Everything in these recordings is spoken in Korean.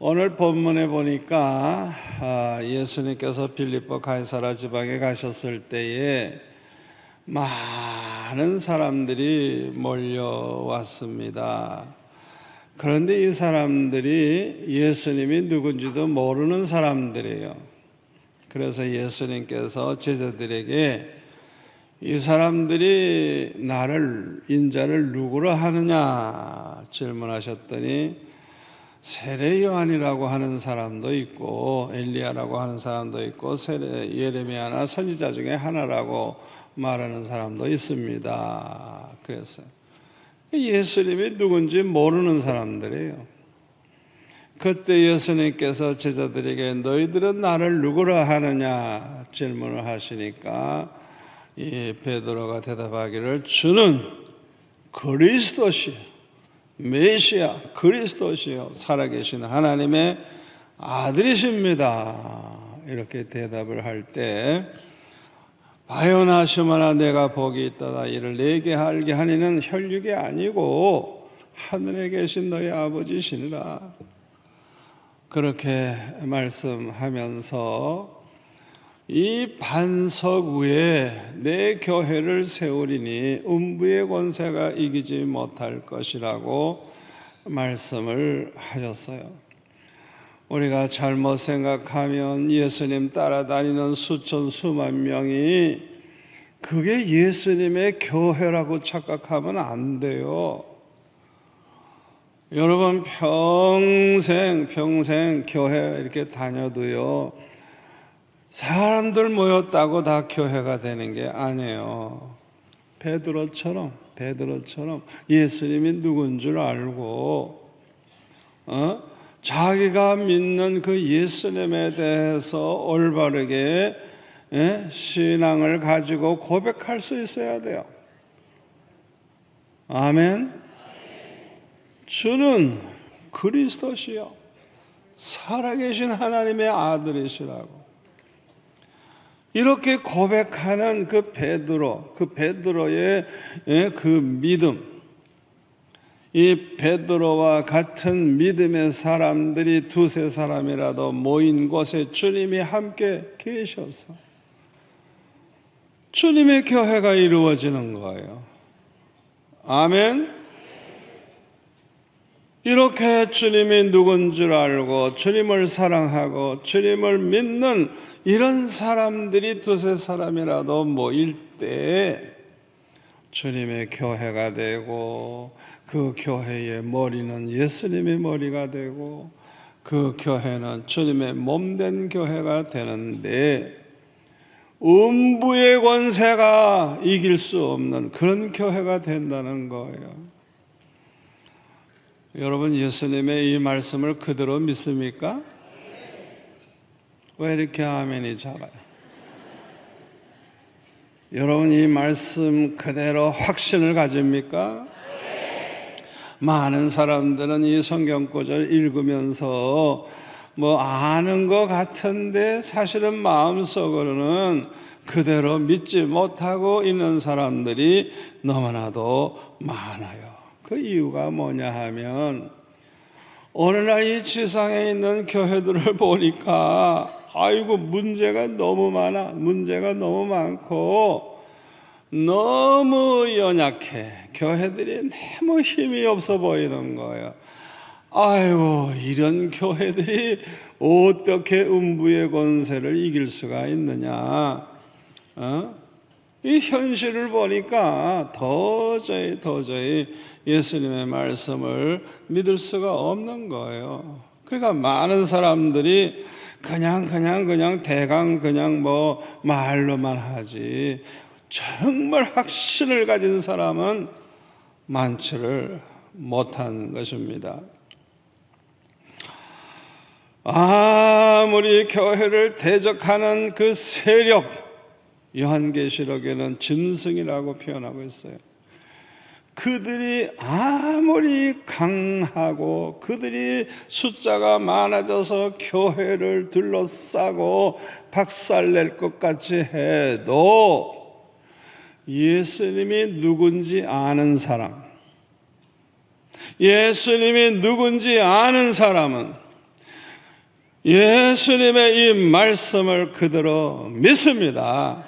오늘 본문에 보니까 예수님께서 빌립보 가이사라 지방에 가셨을 때에 많은 사람들이 몰려왔습니다. 그런데 이 사람들이 예수님이 누군지도 모르는 사람들이에요. 그래서 예수님께서 제자들에게 이 사람들이 나를 인자를 누구로 하느냐 질문하셨더니 세례 요한이라고 하는 사람도 있고 엘리야라고 하는 사람도 있고 예레미야나 선지자 중에 하나라고 말하는 사람도 있습니다. 그래서 예수님이 누군지 모르는 사람들이에요. 그때 예수님께서 제자들에게 너희들은 나를 누구라 하느냐 질문을 하시니까 이 베드로가 대답하기를 주는 그리스도시요 메시아 그리스도시요 살아계신 하나님의 아들이십니다. 이렇게 대답을 할 때 바요나 시몬아 내가 복이 있다 이를 내게 알게 하니는 혈육이 아니고 하늘에 계신 너희 아버지시니라. 그렇게 말씀하면서 이 반석 위에 내 교회를 세우리니 음부의 권세가 이기지 못할 것이라고 말씀을 하셨어요. 우리가 잘못 생각하면 예수님 따라다니는 수천 수만 명이 그게 예수님의 교회라고 착각하면 안 돼요. 여러분 평생 교회 이렇게 다녀도요 사람들 모였다고 다 교회가 되는 게 아니에요. 베드로처럼 예수님이 누군 줄 알고 자기가 믿는 그 예수님에 대해서 올바르게 신앙을 가지고 고백할 수 있어야 돼요. 아멘. 주는 그리스도시요 살아계신 하나님의 아들이시라고 이렇게 고백하는 그 베드로의 그 믿음, 이 베드로와 같은 믿음의 사람들이 두세 사람이라도 모인 곳에 주님이 함께 계셔서 주님의 교회가 이루어지는 거예요. 아멘. 이렇게 주님이 누군 줄 알고 주님을 사랑하고 주님을 믿는 이런 사람들이 두세 사람이라도 모일 때 주님의 교회가 되고 그 교회의 머리는 예수님의 머리가 되고 그 교회는 주님의 몸된 교회가 되는데 음부의 권세가 이길 수 없는 그런 교회가 된다는 거예요. 여러분 예수님의 이 말씀을 그대로 믿습니까? 왜 이렇게 아멘이 작아요? 여러분 이 말씀 그대로 확신을 가집니까? 많은 사람들은 이 성경 구절 읽으면서 뭐 아는 것 같은데 사실은 마음속으로는 그대로 믿지 못하고 있는 사람들이 너무나도 많아요. 그 이유가 뭐냐 하면 오늘날 이 지상에 있는 교회들을 보니까 아이고 문제가 너무 많고 너무 연약해. 교회들이 너무 힘이 없어 보이는 거예요. 아이고 이런 교회들이 어떻게 음부의 권세를 이길 수가 있느냐. 이 현실을 보니까 도저히 예수님의 말씀을 믿을 수가 없는 거예요. 그러니까 많은 사람들이 그냥 대강 뭐 말로만 하지 정말 확신을 가진 사람은 많지를 못한 것입니다. 아무리 교회를 대적하는 그 세력, 요한계시록에는 짐승이라고 표현하고 있어요. 그들이 아무리 강하고 그들이 숫자가 많아져서 교회를 둘러싸고 박살낼 것 같이 해도 예수님이 누군지 아는 사람, 예수님이 누군지 아는 사람은 예수님의 이 말씀을 그대로 믿습니다.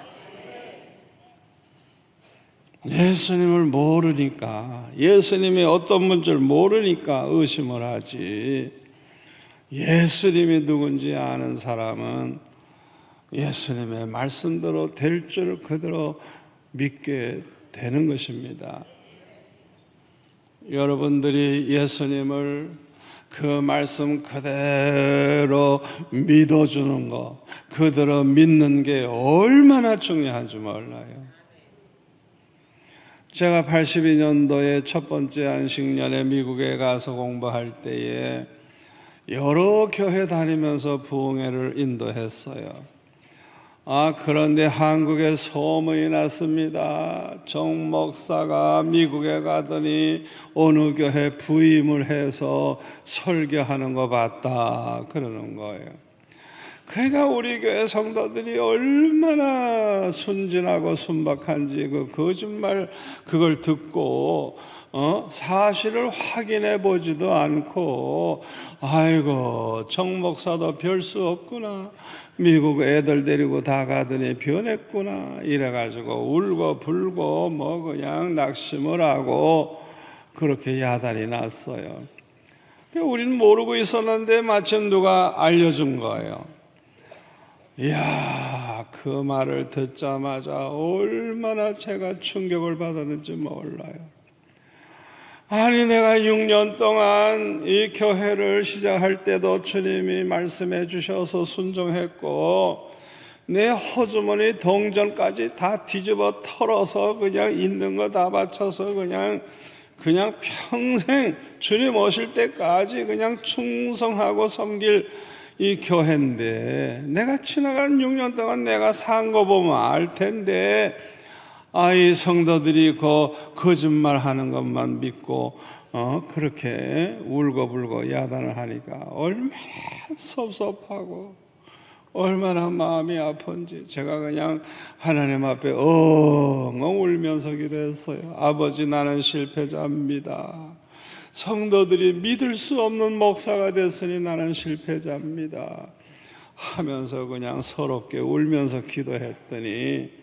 예수님을 모르니까, 예수님이 어떤 분줄 모르니까 의심을 하지, 예수님이 누군지 아는 사람은 예수님의 말씀대로 될 줄 그대로 믿게 되는 것입니다. 여러분들이 예수님을 그 말씀 그대로 믿어주는 것, 그대로 믿는 게 얼마나 중요한지 몰라요. 제가 82년도에 첫 번째 안식년에 미국에 가서 공부할 때에 여러 교회 다니면서 부흥회를 인도했어요. 그런데 한국에 소문이 났습니다. 정 목사가 미국에 가더니 어느 교회 부임을 해서 설교하는 거 봤다 그러는 거예요. 그러니까 우리 교회 성도들이 얼마나 순진하고 순박한지 그 거짓말 그걸 듣고 사실을 확인해 보지도 않고, 아이고 정 목사도 별 수 없구나, 미국 애들 데리고 다 가더니 변했구나 이래가지고 울고 불고 뭐 그냥 낙심을 하고 그렇게 야단이 났어요. 우리는 모르고 있었는데 마침 누가 알려준 거예요. 이야, 그 말을 듣자마자 얼마나 제가 충격을 받았는지 몰라요. 아니, 내가 6년 동안 이 교회를 시작할 때도 주님이 말씀해 주셔서 순종했고, 내 호주머니 동전까지 다 뒤집어 털어서 그냥 있는 거 다 바쳐서 그냥 평생 주님 오실 때까지 그냥 충성하고 섬길 이 교회인데, 내가 지나간 6년 동안 내가 산 거 보면 알 텐데, 이 성도들이 거짓말 하는 것만 믿고 그렇게 울고불고 야단을 하니까 얼마나 섭섭하고 얼마나 마음이 아픈지 제가 그냥 하나님 앞에 엉엉 울면서 기도했어요. 아버지, 나는 실패자입니다. 성도들이 믿을 수 없는 목사가 됐으니 나는 실패자입니다 하면서 그냥 서럽게 울면서 기도했더니,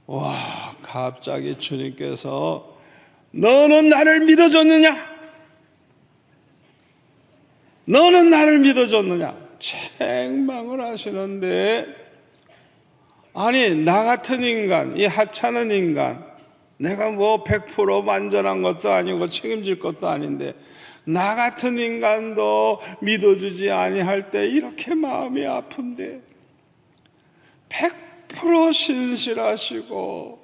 와, 갑자기 주님께서 너는 나를 믿어줬느냐? 너는 나를 믿어줬느냐? 책망을 하시는데, 아니, 나 같은 인간, 이 하찮은 인간, 내가 뭐 100% 완전한 것도 아니고 책임질 것도 아닌데 나 같은 인간도 믿어주지 아니할 때 이렇게 마음이 아픈데 100% 신실하시고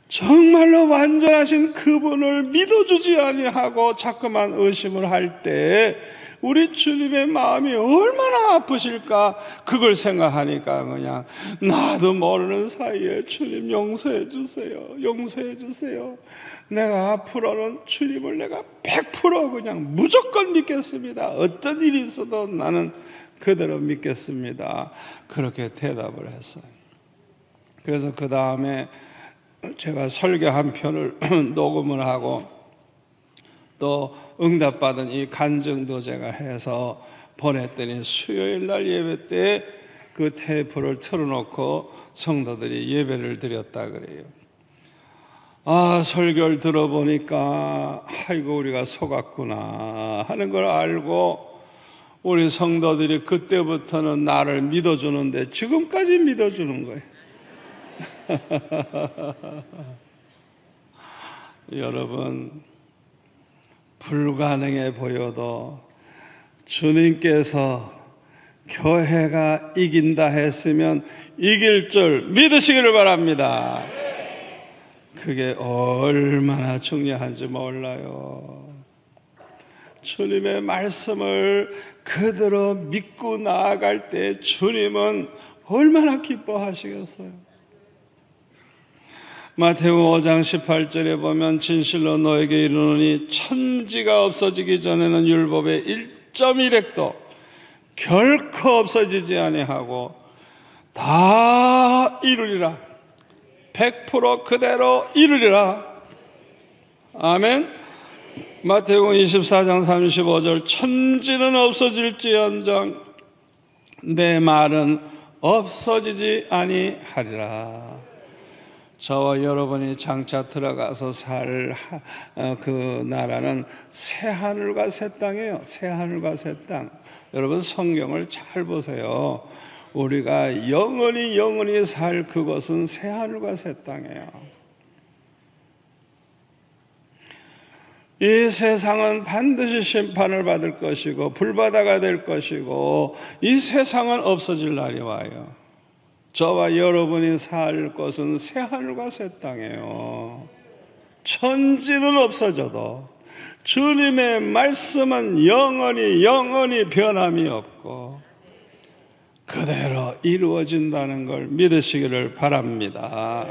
정말로 완전하신 그분을 믿어주지 아니하고 자꾸만 의심을 할 때 우리 주님의 마음이 얼마나 아프실까, 그걸 생각하니까 그냥 나도 모르는 사이에 주님 용서해 주세요, 용서해 주세요. 내가 앞으로는 주님을 내가 100% 그냥 무조건 믿겠습니다. 어떤 일이 있어도 나는 그대로 믿겠습니다. 그렇게 대답을 했어요. 그래서 그 다음에 제가 설교 한 편을 녹음을 하고 또 응답받은 이 간증도 제가 해서 보냈더니 수요일 날 예배 때 그 테이프를 틀어놓고 성도들이 예배를 드렸다 그래요. 설교를 들어보니까 아이고 우리가 속았구나 하는 걸 알고 우리 성도들이 그때부터는 나를 믿어주는데 지금까지 믿어주는 거예요. 여러분, 불가능해 보여도 주님께서 교회가 이긴다 했으면 이길 줄 믿으시기를 바랍니다. 그게 얼마나 중요한지 몰라요. 주님의 말씀을 그대로 믿고 나아갈 때 주님은 얼마나 기뻐하시겠어요. 마태복음 5장 18절에 보면 진실로 너에게 이르노니 천지가 없어지기 전에는 율법의 1.1획도 결코 없어지지 아니하고 다 이루리라. 100% 그대로 이루리라. 아멘. 마태복음 24장 35절 천지는 없어질지언정 내 말은 없어지지 아니하리라. 저와 여러분이 장차 들어가서 살 그 나라는 새 하늘과 새 땅이에요. 새 하늘과 새 땅. 여러분 성경을 잘 보세요. 우리가 영원히 살 그것은 새 하늘과 새 땅이에요. 이 세상은 반드시 심판을 받을 것이고 불바다가 될 것이고 이 세상은 없어질 날이 와요. 저와 여러분이 살 것은 새 하늘과 새 땅이에요. 천지는 없어져도 주님의 말씀은 영원히 변함이 없고 그대로 이루어진다는 걸 믿으시기를 바랍니다.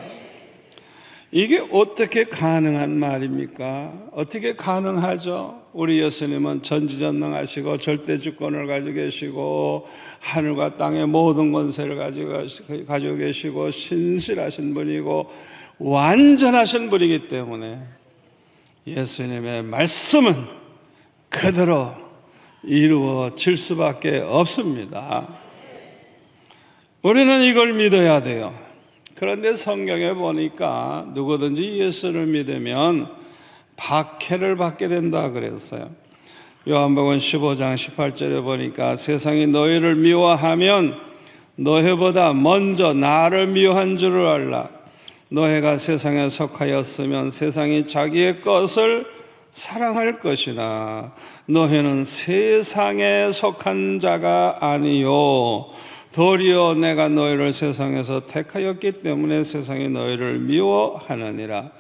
이게 어떻게 가능한 말입니까? 어떻게 가능하죠? 우리 예수님은 전지전능하시고 절대주권을 가지고 계시고 하늘과 땅의 모든 권세를 가지고 계시고 신실하신 분이고 완전하신 분이기 때문에 예수님의 말씀은 그대로 이루어질 수밖에 없습니다. 우리는 이걸 믿어야 돼요. 그런데 성경에 보니까 누구든지 예수를 믿으면 박해를 받게 된다 그랬어요. 요한복음 15장 18절에 보니까 세상이 너희를 미워하면 너희보다 먼저 나를 미워한 줄을 알라. 너희가 세상에 속하였으면 세상이 자기의 것을 사랑할 것이나 너희는 세상에 속한 자가 아니요 도리어 내가 너희를 세상에서 택하였기 때문에 세상이 너희를 미워하느니라.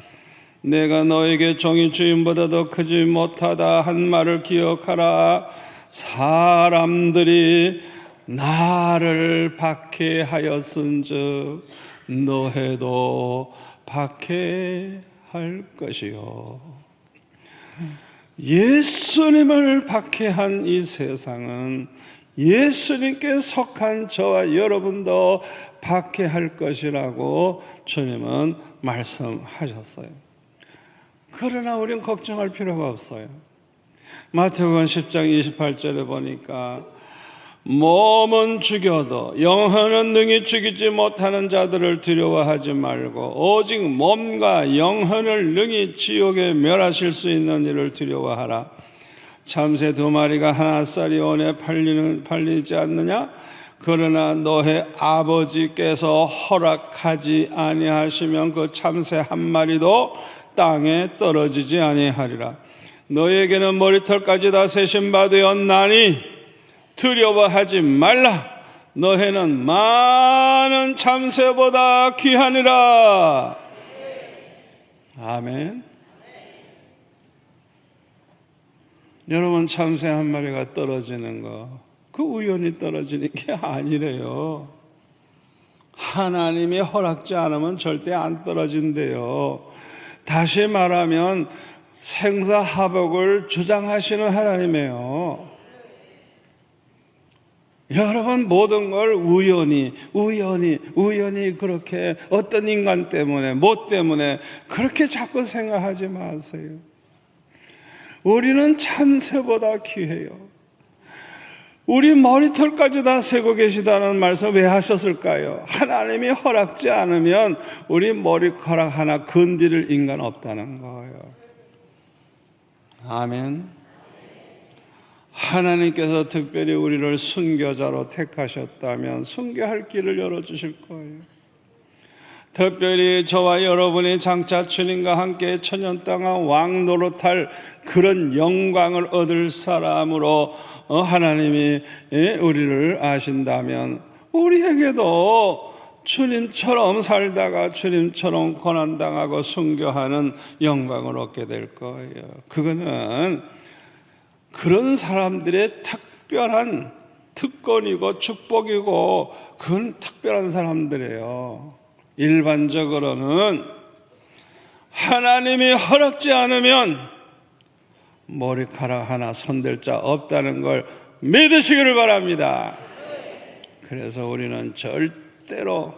내가 너에게 종이 주인보다도 크지 못하다 한 말을 기억하라. 사람들이 나를 박해하였은즉 너희도 박해할 것이요. 예수님을 박해한 이 세상은 예수님께 속한 저와 여러분도 박해할 것이라고 주님은 말씀하셨어요. 그러나 우리는 걱정할 필요가 없어요. 마태복음 10장 28절에 보니까 몸은 죽여도 영혼은 능히 죽이지 못하는 자들을 두려워하지 말고 오직 몸과 영혼을 능히 지옥에 멸하실 수 있는 이를 두려워하라. 참새 2마리가 하나짜리 원에 팔리지 않느냐? 그러나 너의 아버지께서 허락하지 아니하시면 그 참새 1마리도 땅에 떨어지지 아니하리라. 너에게는 머리털까지 다 세신 바 되었나니 두려워하지 말라. 너희는 많은 참새보다 귀하니라. 아멘. 여러분, 참새 1마리가 떨어지는 거, 그 우연히 떨어지는 게 아니래요. 하나님이 허락지 않으면 절대 안 떨어진대요. 다시 말하면 생사화복을 주장하시는 하나님이에요. 여러분, 모든 걸 우연히 그렇게 어떤 인간 때문에, 뭐 때문에 그렇게 자꾸 생각하지 마세요. 우리는 참새보다 귀해요. 우리 머리털까지 다 세고 계시다는 말씀 왜 하셨을까요? 하나님이 허락지 않으면 우리 머리카락 하나 건드릴 인간 없다는 거예요. 아멘. 하나님께서 특별히 우리를 순교자로 택하셨다면 순교할 길을 열어주실 거예요. 특별히 저와 여러분이 장차 주님과 함께 천년 동안 왕노릇할 그런 영광을 얻을 사람으로 하나님이 우리를 아신다면 우리에게도 주님처럼 살다가 주님처럼 고난당하고 순교하는 영광을 얻게 될 거예요. 그거는 그런 사람들의 특별한 특권이고 축복이고 그건 특별한 사람들이에요. 일반적으로는 하나님이 허락지 않으면 머리카락 하나 손댈 자 없다는 걸 믿으시기를 바랍니다. 그래서 우리는 절대로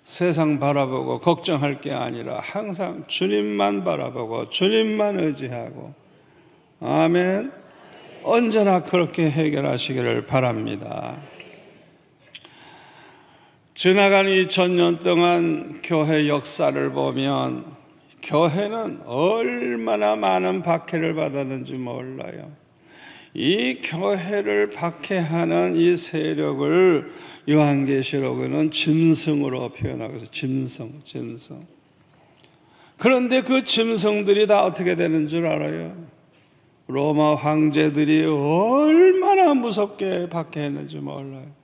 세상 바라보고 걱정할 게 아니라 항상 주님만 바라보고 주님만 의지하고, 아멘, 언제나 그렇게 해결하시기를 바랍니다. 지나간 2000년 동안 교회 역사를 보면 교회는 얼마나 많은 박해를 받았는지 몰라요. 이 교회를 박해하는 이 세력을 요한계시록에는 짐승으로 표현하고 있어요. 짐승. 그런데 그 짐승들이 다 어떻게 되는 줄 알아요? 로마 황제들이 얼마나 무섭게 박해했는지 몰라요.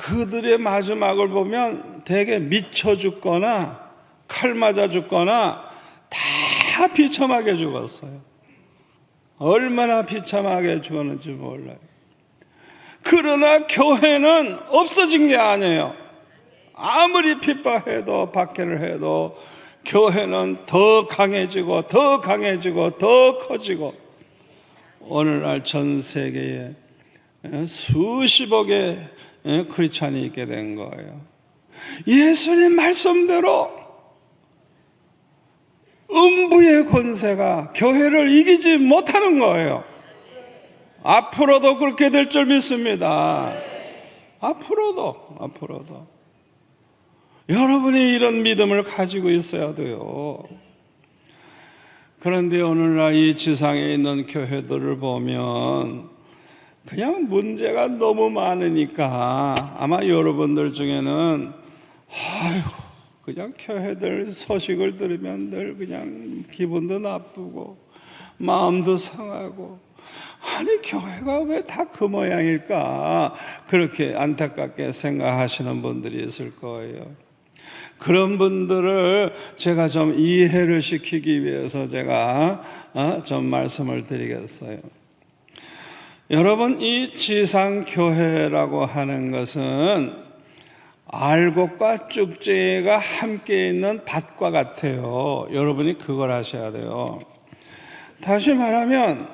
그들의 마지막을 보면 대개 미쳐 죽거나 칼 맞아 죽거나 다 비참하게 죽었어요. 얼마나 비참하게 죽었는지 몰라요. 그러나 교회는 없어진 게 아니에요. 아무리 핍박해도 박해를 해도 교회는 더 강해지고 더 커지고 오늘날 전 세계에 수십억의 크리스찬이 있게 된 거예요. 예수님 말씀대로 음부의 권세가 교회를 이기지 못하는 거예요. 앞으로도 그렇게 될 줄 믿습니다. 앞으로도 여러분이 이런 믿음을 가지고 있어야 돼요. 그런데 오늘날 이 지상에 있는 교회들을 보면 그냥 문제가 너무 많으니까 아마 여러분들 중에는 그냥 교회들 소식을 들으면 늘 그냥 기분도 나쁘고 마음도 상하고, 아니 교회가 왜 다 그 모양일까, 그렇게 안타깝게 생각하시는 분들이 있을 거예요. 그런 분들을 제가 좀 이해를 시키기 위해서 제가 좀 말씀을 드리겠어요. 여러분, 이 지상교회라고 하는 것은 알곡과 쭉지가 함께 있는 밭과 같아요. 여러분이 그걸 아셔야 돼요. 다시 말하면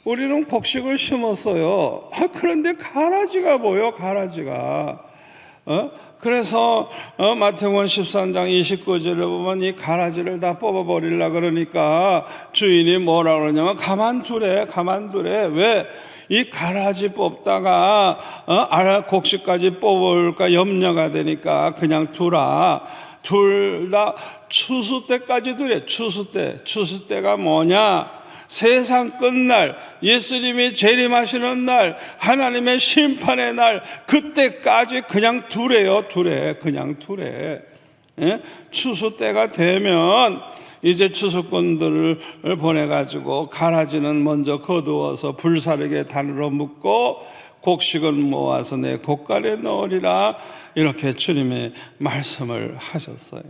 우리는 곡식을 심었어요. 그런데 가라지가 보여, 가라지가. 그래서 마태복음 13장 29절에 보면 이 가라지를 다 뽑아버리려고 그러니까 주인이 뭐라 그러냐면 가만두래. 왜? 이 가라지 뽑다가 곡식까지 뽑을까 염려가 되니까 그냥 두라. 둘 다 추수 때까지 두래. 추수 때가 뭐냐? 세상 끝날, 예수님이 재림하시는 날, 하나님의 심판의 날, 그때까지 그냥 두래요. 그냥 두래. 추수 때가 되면 이제 추수꾼들을 보내가지고 가라지는 먼저 거두어서 불사르게 단으로 묶고 곡식은 모아서 내 곡간에 넣으리라, 이렇게 주님이 말씀을 하셨어요.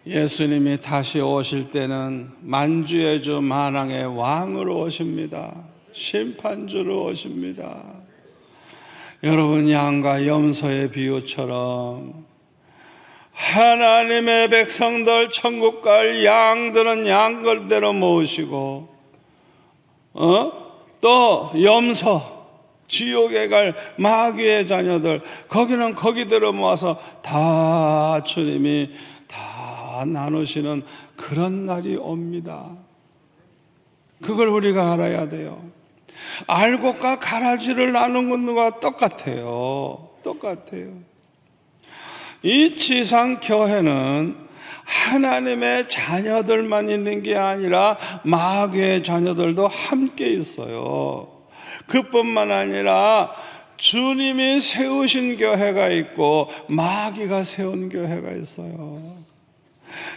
예수님이 다시 오실 때는 만주의 주 만왕의 왕으로 오십니다. 심판주로 오십니다. 여러분, 양과 염소의 비유처럼 하나님의 백성들 천국 갈 양들은 양걸대로 모으시고 또 염소 지옥에 갈 마귀의 자녀들 거기는 거기대로 모아서 다 주님이 다 나누시는 그런 날이 옵니다. 그걸 우리가 알아야 돼요. 알곡과 가라지를 나누는 것과 똑같아요. 이 지상 교회는 하나님의 자녀들만 있는 게 아니라 마귀의 자녀들도 함께 있어요. 그뿐만 아니라 주님이 세우신 교회가 있고 마귀가 세운 교회가 있어요.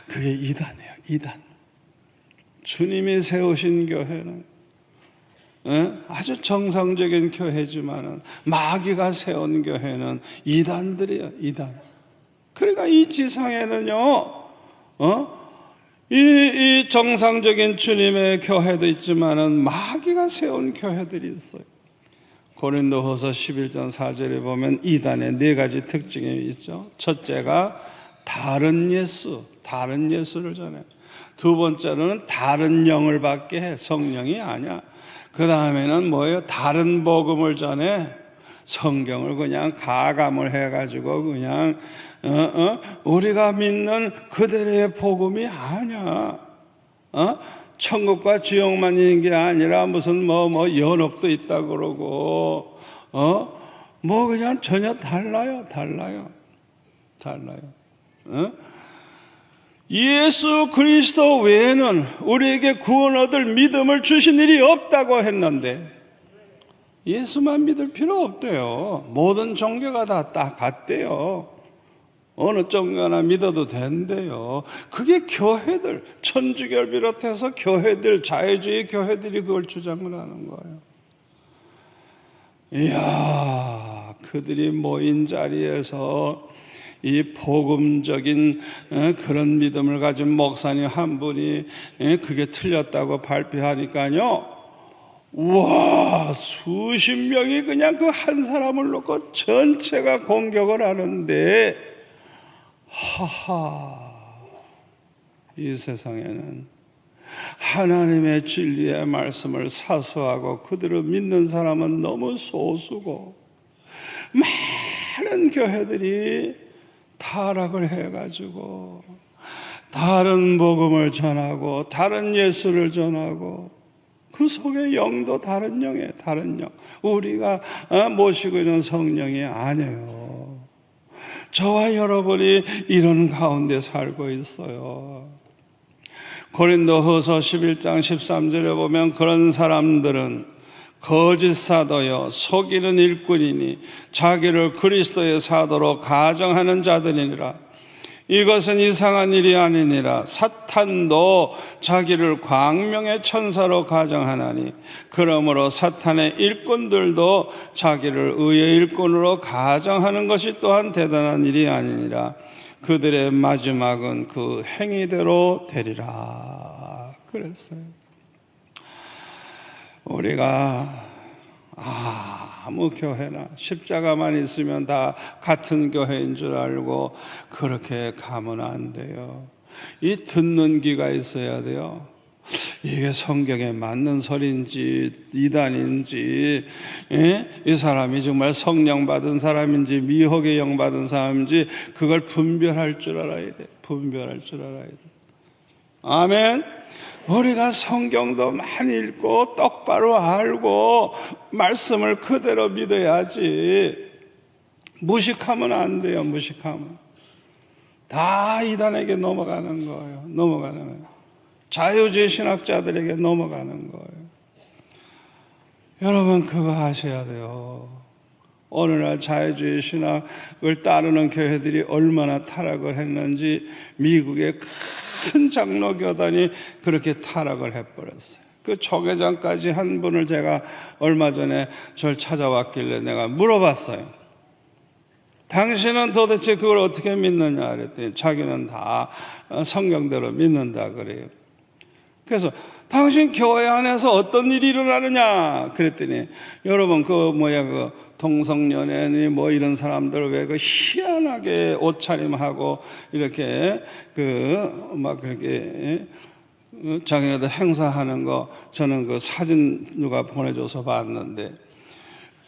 그게 이단이에요. 이단. 주님이 세우신 교회는 아주 정상적인 교회지만은 마귀가 세운 교회는 이단들이에요. 이단. 그러니까 이 지상에는요, 이 정상적인 주님의 교회도 있지만은 마귀가 세운 교회들이 있어요. 고린도후서 11장 4절에 보면 이단의 네 가지 특징이 있죠. 첫째가 다른 예수를 전해. 두 번째로는 다른 영을 받게 해. 성령이 아니야. 그 다음에는 뭐예요? 다른 복음을 전해. 성경을 그냥 가감을 해가지고 그냥 우리가 믿는 그대로의 복음이 아니야. 천국과 지옥만 있는 게 아니라 무슨 뭐 연옥도 있다 그러고 뭐 그냥 전혀 달라요. 어? 예수 그리스도 외에는 우리에게 구원 얻을 믿음을 주신 일이 없다고 했는데 예수만 믿을 필요 없대요. 모든 종교가 다 같대요. 어느 종교나 믿어도 된대요. 그게 교회들, 천주교를 비롯해서 교회들, 자유주의 교회들이 그걸 주장을 하는 거예요. 이야, 그들이 모인 자리에서 이 복음적인 그런 믿음을 가진 목사님 한 분이 그게 틀렸다고 발표하니까요, 우와, 수십 명이 그냥 그 한 사람을 놓고 전체가 공격을 하는데, 하하, 이 세상에는 하나님의 진리의 말씀을 사수하고 그들을 믿는 사람은 너무 소수고, 많은 교회들이 타락을 해가지고 다른 복음을 전하고 다른 예수를 전하고 그 속에 영도 다른 영이에요. 다른 영. 우리가 모시고 있는 성령이 아니에요. 저와 여러분이 이런 가운데 살고 있어요. 고린도후서 11장 13절에 보면 그런 사람들은 거짓 사도요 속이는 일꾼이니 자기를 그리스도의 사도로 가정하는 자들이니라. 이것은 이상한 일이 아니니라. 사탄도 자기를 광명의 천사로 가정하나니 그러므로 사탄의 일꾼들도 자기를 의의 일꾼으로 가정하는 것이 또한 대단한 일이 아니니라. 그들의 마지막은 그 행위대로 되리라. 그랬어요. 우리가 아무 교회나 십자가만 있으면 다 같은 교회인 줄 알고 그렇게 가면 안 돼요. 이 듣는 귀가 있어야 돼요. 이게 성경에 맞는 소리인지 이단인지, 이 사람이 정말 성령 받은 사람인지 미혹의 영 받은 사람인지 그걸 분별할 줄 알아야 돼. 분별할 줄 알아야 돼. 아멘. 우리가 성경도 많이 읽고 똑바로 알고 말씀을 그대로 믿어야지. 무식하면 안 돼요. 무식하면 다 이단에게 넘어가는 거예요. 넘어가는 거예요. 자유주의 신학자들에게 넘어가는 거예요. 여러분 그거 하셔야 돼요. 오늘날 자유주의 신학을 따르는 교회들이 얼마나 타락을 했는지 미국의 큰 장로교단이 그렇게 타락을 해버렸어요. 그 초계장까지 한 분을 제가 얼마 전에 저를 찾아왔길래 내가 물어봤어요. 당신은 도대체 그걸 어떻게 믿느냐 그랬더니 자기는 다 성경대로 믿는다 그래요. 그래서 당신 교회 안에서 어떤 일이 일어나느냐 그랬더니 여러분 그 동성연애니 이런 사람들 왜 그 희한하게 옷차림하고 이렇게 그렇게 자기네들 행사하는 거 저는 그 사진 누가 보내줘서 봤는데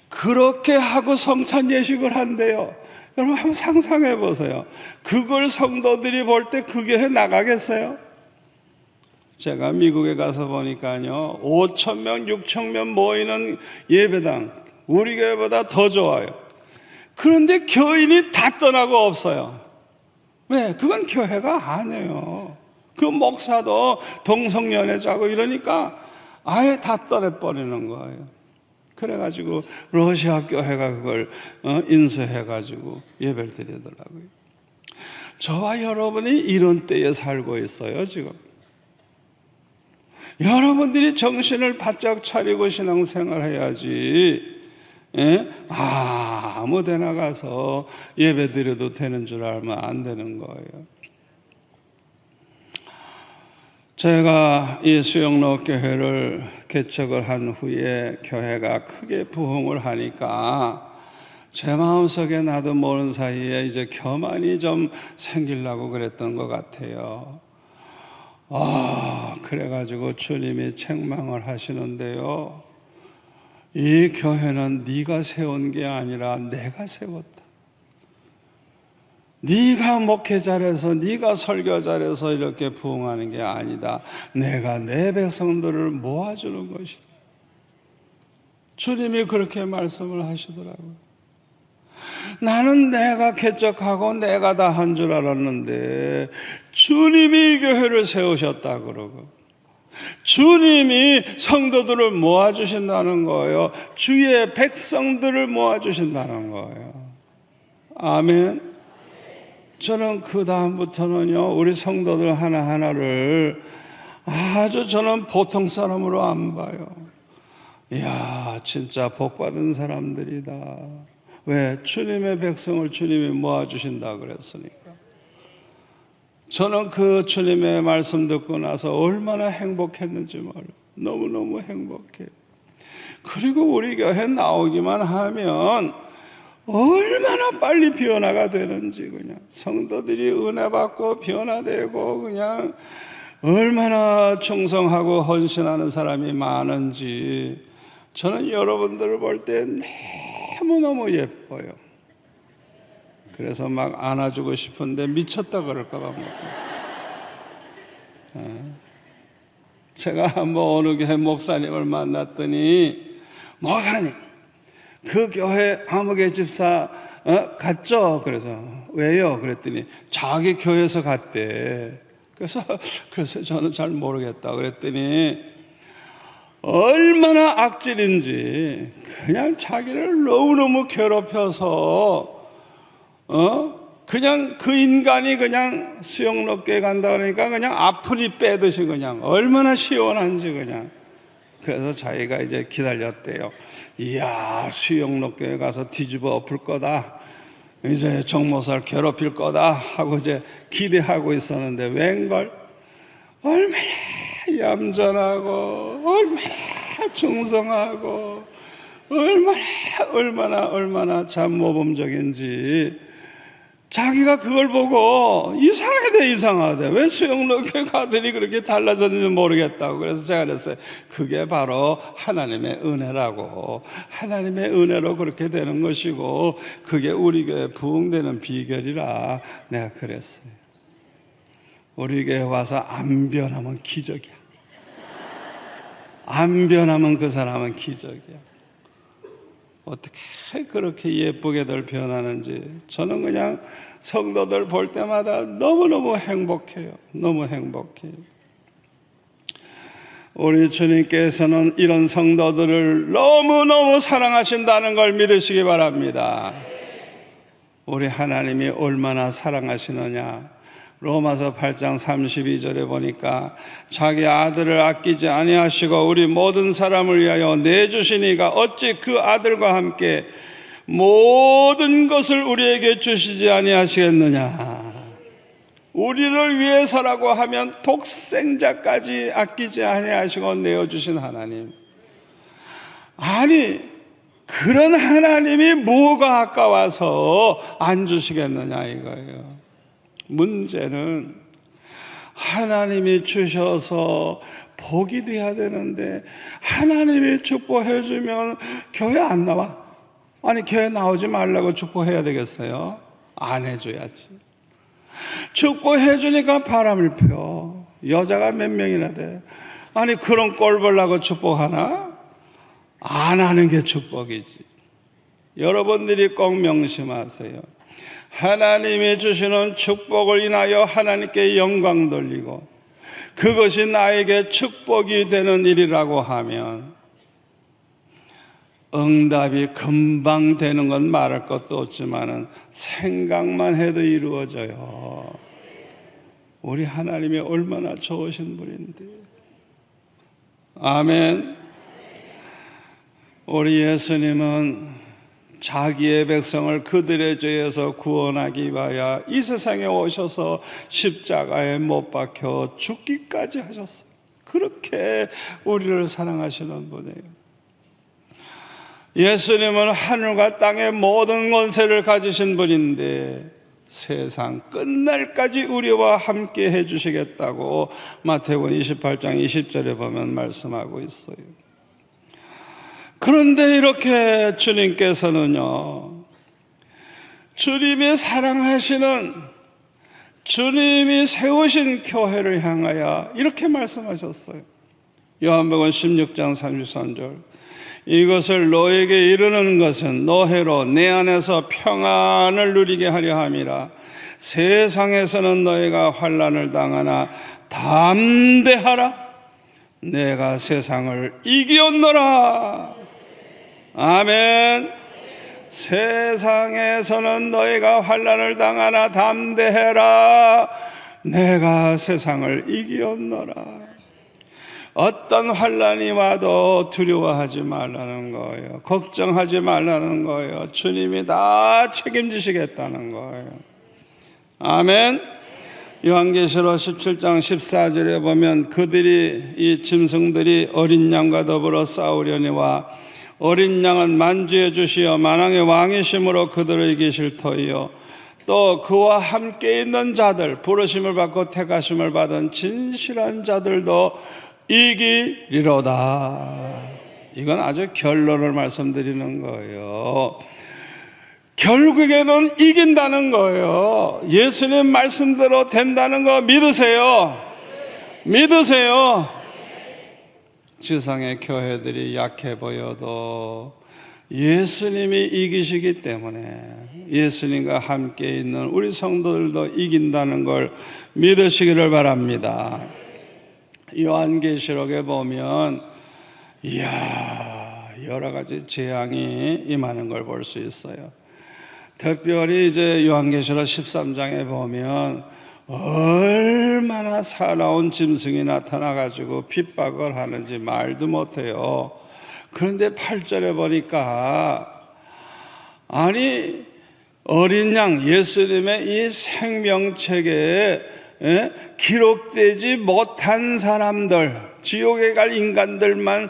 그렇게 하고 성찬 예식을 한대요. 여러분 한번 상상해 보세요. 그걸 성도들이 볼 때 그 교회 나가겠어요? 제가 미국에 가서 보니까요 5,000명, 6,000명 모이는 예배당 우리 교회보다 더 좋아요. 그런데 교인이 다 떠나고 없어요. 왜? 그건 교회가 아니에요. 그 목사도 동성연애자고 이러니까 아예 다 떠내버리는 거예요. 그래가지고 러시아 교회가 그걸 인수해가지고 예배를 드리더라고요. 저와 여러분이 이런 때에 살고 있어요 지금. 여러분들이 정신을 바짝 차리고 신앙생활 해야지 아무 데나 가서 예배 드려도 되는 줄 알면 안 되는 거예요. 제가 이 수영로 교회를 개척을 한 후에 교회가 크게 부흥을 하니까 제 마음속에 나도 모르는 사이에 이제 교만이 좀 생기려고 그랬던 것 같아요. 그래가지고 주님이 책망을 하시는데요. 이 교회는 네가 세운 게 아니라 내가 세웠다. 네가 목회 잘해서 네가 설교 잘해서 이렇게 부흥하는 게 아니다. 내가 내 백성들을 모아주는 것이다. 주님이 그렇게 말씀을 하시더라고요. 나는 내가 개척하고 내가 다 한 줄 알았는데 주님이 이 교회를 세우셨다 그러고 주님이 성도들을 모아주신다는 거예요. 주의 백성들을 모아주신다는 거예요. 아멘. 저는 그 다음부터는요, 우리 성도들 하나하나를 아주 저는 보통 사람으로 안 봐요. 이야, 진짜 복받은 사람들이다. 왜? 주님의 백성을 주님이 모아주신다 그랬으니까. 저는 그 주님의 말씀 듣고 나서 얼마나 행복했는지 몰라요. 너무너무 행복해요. 그리고 우리 교회 나오기만 하면 얼마나 빨리 변화가 되는지, 그냥 성도들이 은혜 받고 변화되고 그냥 얼마나 충성하고 헌신하는 사람이 많은지 저는 여러분들을 볼 때 너무너무 예뻐요. 그래서 막 안아주고 싶은데 미쳤다 그럴까 봐 못해요. 제가 한번 어느 교회 목사님을 만났더니, 목사님 그 교회 아무개 집사 갔죠? 그래서 왜요? 그랬더니 자기 교회에서 갔대. 그래서 저는 잘 모르겠다 그랬더니 얼마나 악질인지 그냥 자기를 너무너무 괴롭혀서 그냥 그 인간이 그냥 수영록교에 간다 그러니까 그냥 아프니 빼듯이 그냥 얼마나 시원한지 그냥. 그래서 자기가 이제 기다렸대요. 이야, 수영록교에 가서 뒤집어 엎을 거다. 이제 정모사를 괴롭힐 거다 하고 이제 기대하고 있었는데 웬걸 얼마나 얌전하고 얼마나 충성하고 얼마나 참 모범적인지 자기가 그걸 보고 이상하대. 왜 수영록교회 가더니 그렇게 달라졌는지 모르겠다고. 그래서 제가 그랬어요. 그게 바로 하나님의 은혜라고. 하나님의 은혜로 그렇게 되는 것이고 그게 우리 교회 부흥되는 비결이라 내가 그랬어요. 우리 교회 와서 안 변하면 기적이야. 안 변하면 그 사람은 기적이야. 어떻게 그렇게 예쁘게들 변하는지 저는 그냥 성도들 볼 때마다 너무너무 행복해요. 너무 행복해요. 우리 주님께서는 이런 성도들을 너무너무 사랑하신다는 걸 믿으시기 바랍니다. 우리 하나님이 얼마나 사랑하시느냐. 로마서 8장 32절에 보니까 자기 아들을 아끼지 아니하시고 우리 모든 사람을 위하여 내주시니가 어찌 그 아들과 함께 모든 것을 우리에게 주시지 아니하시겠느냐. 우리를 위해서라고 하면 독생자까지 아끼지 아니하시고 내어주신 하나님. 아니 그런 하나님이 뭐가 아까워서 안 주시겠느냐 이거예요. 문제는 하나님이 주셔서 복이 돼야 되는데 하나님이 축복해 주면 교회 안 나와. 아니 교회 나오지 말라고 축복해야 되겠어요? 안 해줘야지. 축복해 주니까 바람을 펴. 여자가 몇 명이나 돼. 아니 그런 꼴 보려고 축복하나? 안 하는 게 축복이지. 여러분들이 꼭 명심하세요. 하나님이 주시는 축복을 인하여 하나님께 영광 돌리고 그것이 나에게 축복이 되는 일이라고 하면 응답이 금방 되는 건 말할 것도 없지만은 생각만 해도 이루어져요. 우리 하나님이 얼마나 좋으신 분인데. 아멘. 우리 예수님은 자기의 백성을 그들의 죄에서 구원하기 위하여 이 세상에 오셔서 십자가에 못 박혀 죽기까지 하셨어요. 그렇게 우리를 사랑하시는 분이에요. 예수님은 하늘과 땅의 모든 권세를 가지신 분인데 세상 끝날까지 우리와 함께 해주시겠다고 마태복음 28장 20절에 보면 말씀하고 있어요. 그런데 이렇게 주님께서는요, 주님이 사랑하시는 주님이 세우신 교회를 향하여 이렇게 말씀하셨어요. 요한복음 16장 33절 이것을 너에게 이르는 것은 너희로 내 안에서 평안을 누리게 하려 함이라. 세상에서는 너희가 환난을 당하나 담대하라. 내가 세상을 이기었노라. 아멘. 세상에서는 너희가 환난을 당하나 담대해라. 내가 세상을 이기었노라. 어떤 환난이 와도 두려워하지 말라는 거예요. 걱정하지 말라는 거예요. 주님이 다 책임지시겠다는 거예요. 아멘. 요한계시록 17장 14절에 보면 그들이 이 짐승들이 어린 양과 더불어 싸우려니와 어린 양은 만주해 주시어 만왕의 왕이심으로 그들을 이기실 터이요 또 그와 함께 있는 자들 부르심을 받고 택하심을 받은 진실한 자들도 이기리로다. 이건 아주 결론을 말씀드리는 거예요. 결국에는 이긴다는 거예요. 예수님 말씀대로 된다는 거 믿으세요. 믿으세요. 지상의 교회들이 약해 보여도 예수님이 이기시기 때문에 예수님과 함께 있는 우리 성도들도 이긴다는 걸 믿으시기를 바랍니다. 요한계시록에 보면 이야, 여러 가지 재앙이 임하는 걸 볼 수 있어요. 특별히 이제 요한계시록 13장에 보면 얼마나 사나운 짐승이 나타나가지고 핍박을 하는지 말도 못해요. 그런데 8절에 보니까 아니 어린 양 예수님의 이 생명책에 기록되지 못한 사람들, 지옥에 갈 인간들만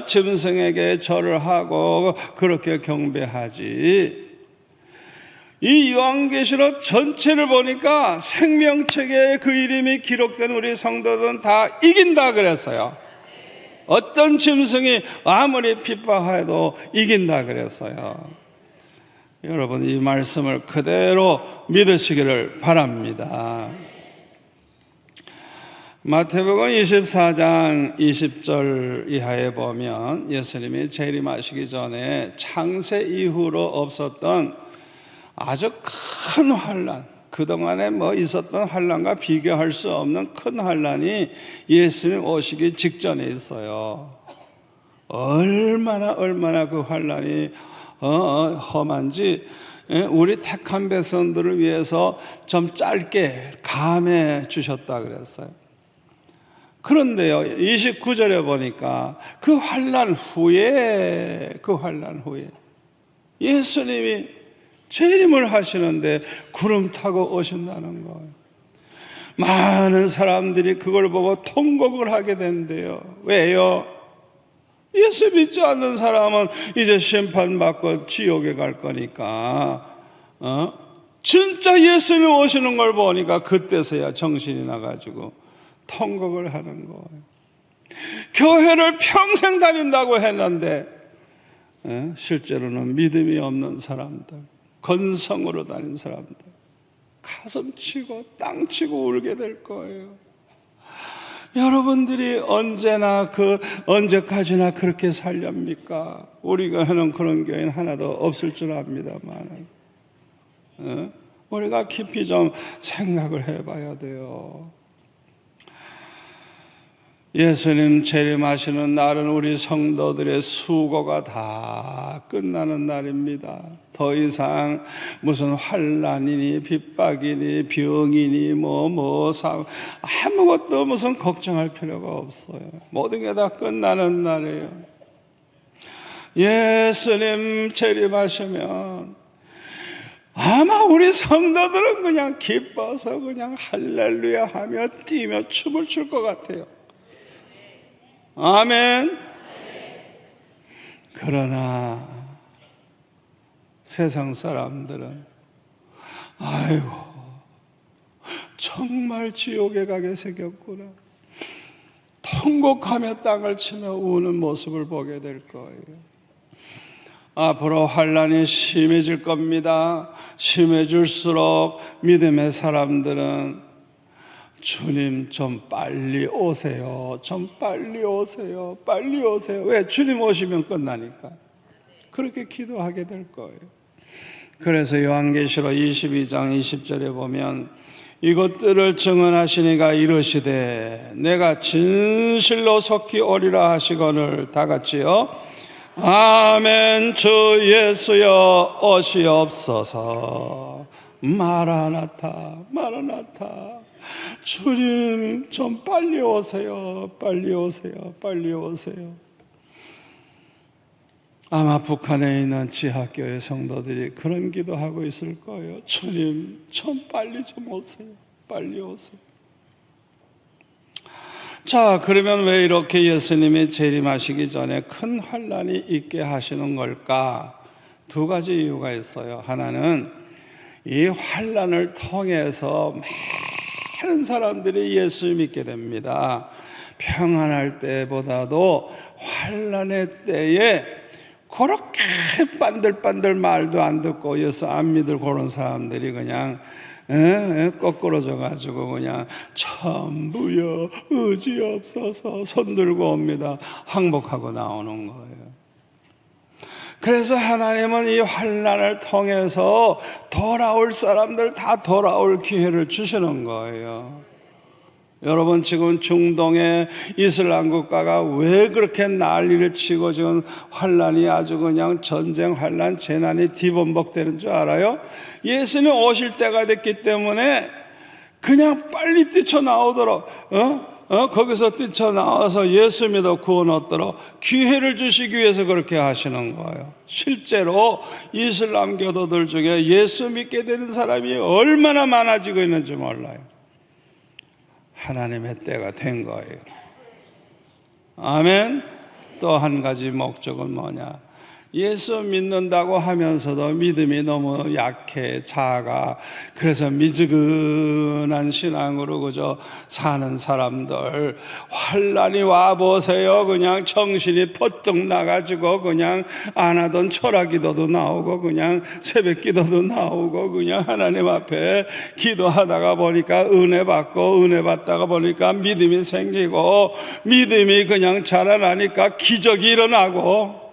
짐승에게 절을 하고 그렇게 경배하지. 이 요한계시록 전체를 보니까 생명책에 그 이름이 기록된 우리 성도들은 다 이긴다 그랬어요. 어떤 짐승이 아무리 핍박해도 이긴다 그랬어요. 여러분 이 말씀을 그대로 믿으시기를 바랍니다. 마태복음 24장 20절 이하에 보면 예수님이 재림하시기 전에 창세 이후로 없었던 아주 큰 환난, 그동안에 있었던 환난과 비교할 수 없는 큰 환난이 예수님 오시기 직전에 있어요. 얼마나 그 환난이 험한지 우리 택한 백성들을 위해서 좀 짧게 감해 주셨다 그랬어요. 그런데요 29절에 보니까 그 환난 후에 예수님이 재림을 하시는데 구름 타고 오신다는 거예요. 많은 사람들이 그걸 보고 통곡을 하게 된대요. 왜요? 예수 믿지 않는 사람은 이제 심판받고 지옥에 갈 거니까 진짜 예수님 오시는 걸 보니까 그때서야 정신이 나가지고 통곡을 하는 거예요. 교회를 평생 다닌다고 했는데 실제로는 믿음이 없는 사람들, 건성으로 다닌 사람들 가슴 치고 땅 치고 울게 될 거예요. 여러분들이 언제까지나 그렇게 살렵니까? 우리 교회는 그런 교회는 하나도 없을 줄 압니다만 우리가 깊이 좀 생각을 해봐야 돼요. 예수님 재림하시는 날은 우리 성도들의 수고가 다 끝나는 날입니다. 더 이상 무슨 환난이니 핍박이니 병이니 아무것도 무슨 걱정할 필요가 없어요. 모든 게 다 끝나는 날이에요. 예수님 재림하시면 아마 우리 성도들은 그냥 기뻐서 그냥 할렐루야 하며 뛰며 춤을 출 것 같아요. 아멘. 그러나 세상 사람들은 아이고 정말 지옥에 가게 생겼구나, 통곡하며 땅을 치며 우는 모습을 보게 될 거예요. 앞으로 환난이 심해질 겁니다. 심해질수록 믿음의 사람들은 주님 좀 빨리 오세요. 좀 빨리 오세요. 빨리 오세요. 왜? 주님 오시면 끝나니까. 그렇게 기도하게 될 거예요. 그래서 요한계시록 22장 20절에 보면 이것들을 증언하시니가 이르시되 내가 진실로 속히 오리라 하시거늘 다 같이요. 아멘. 주 예수여 오시옵소서. 마라나타 마라나타. 주님 좀 빨리 오세요. 빨리 오세요. 빨리 오세요. 아마 북한에 있는 지하교회 성도들이 그런 기도하고 있을 거예요. 주님 좀 빨리 좀 오세요. 빨리 오세요. 자, 그러면 왜 이렇게 예수님이 재림하시기 전에 큰 환난이 있게 하시는 걸까? 두 가지 이유가 있어요. 하나는 이 환난을 통해서 많은 사람들이 예수 믿게 됩니다. 평안할 때보다도 환난의 때에 그렇게 반들반들 말도 안 듣고 예수 안 믿을 그런 사람들이 그냥 거꾸로져 가지고 그냥 전부여 의지 없어서 손 들고 옵니다. 항복하고 나오는 거예요. 그래서 하나님은 이 환난을 통해서 돌아올 사람들 다 돌아올 기회를 주시는 거예요. 여러분, 지금 중동의 이슬람 국가가 왜 그렇게 난리를 치고 지금 환난이 아주 그냥 전쟁, 환난, 재난이 뒤범벅되는 줄 알아요? 예수님 오실 때가 됐기 때문에 그냥 빨리 뛰쳐나오도록 거기서 뛰쳐나와서 예수 믿어 구원 얻도록 기회를 주시기 위해서 그렇게 하시는 거예요. 실제로 이슬람 교도들 중에 예수 믿게 되는 사람이 얼마나 많아지고 있는지 몰라요. 하나님의 때가 된 거예요. 아멘. 또 한 가지 목적은 뭐냐? 예수 믿는다고 하면서도 믿음이 너무 약해, 작아. 그래서 미지근한 신앙으로 그저 사는 사람들, 환난이 와보세요. 그냥 정신이 퍼뜩 나가지고 그냥 안 하던 철학기도도 나오고 그냥 새벽기도도 나오고 그냥 하나님 앞에 기도하다가 보니까 은혜 받고 은혜 받다가 보니까 믿음이 생기고 믿음이 그냥 자라나니까 기적이 일어나고.